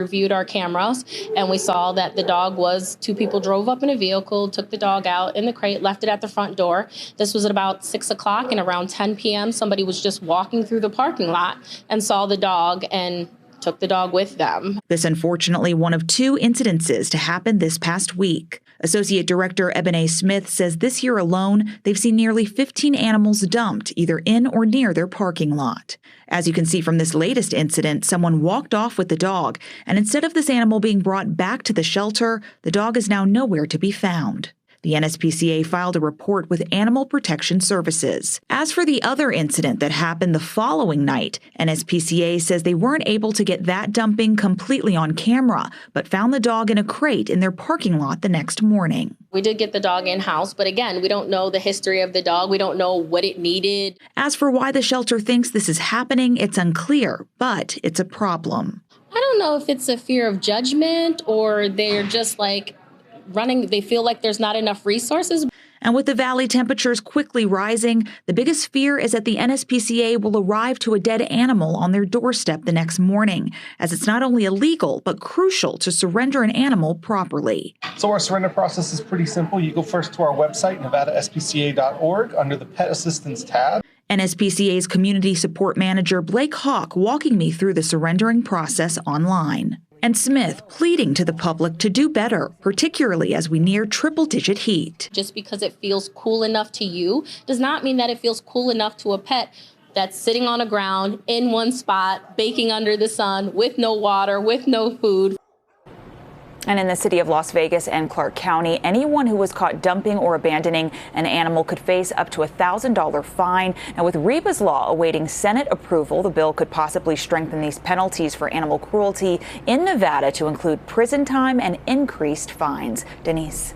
Reviewed our cameras and we saw that the dog was, two people drove up in a vehicle, took the dog out in the crate, left it at the front door. This was at about 6 o'clock, and around 10 p.m. somebody was just walking through the parking lot and saw the dog and took the dog with them. This unfortunately one of two incidences to happen this past week. Associate Director Ebony Smith says this year alone, they've seen nearly 15 animals dumped either in or near their parking lot. As you can see from this latest incident, someone walked off with the dog, and instead of this animal being brought back to the shelter, the dog is now nowhere to be found. The NSPCA filed a report with Animal Protection Services. As for the other incident that happened the following night, NSPCA says they weren't able to get that dumping completely on camera, but found the dog in a crate in their parking lot the next morning. We did get the dog in-house, but again, we don't know the history of the dog. We don't know what it needed. As for why the shelter thinks this is happening, it's unclear, but it's a problem. I don't know if it's a fear of judgment or they're just like they feel like there's not enough resources. And with the valley temperatures quickly rising, the biggest fear is that the NSPCA will arrive to a dead animal on their doorstep the next morning, as it's not only illegal, but crucial to surrender an animal properly. So our surrender process is pretty simple. You go first to our website, nevadaspca.org, under the Pet Assistance tab. NSPCA's Community Support Manager Blake Hawk walking me through the surrendering process online. And Smith pleading to the public to do better, particularly as we near triple-digit heat. Just because it feels cool enough to you does not mean that it feels cool enough to a pet that's sitting on the ground in one spot, baking under the sun, with no water, with no food. And in the city of Las Vegas and Clark County, anyone who was caught dumping or abandoning an animal could face up to a $1,000 fine. Now, with REBA's law awaiting Senate approval, the bill could possibly strengthen these penalties for animal cruelty in Nevada to include prison time and increased fines. Denise.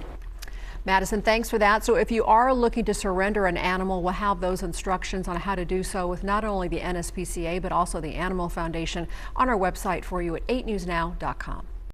Madison, thanks for that. So if you are looking to surrender an animal, we'll have those instructions on how to do so with not only the NSPCA, but also the Animal Foundation on our website for you at 8newsnow.com.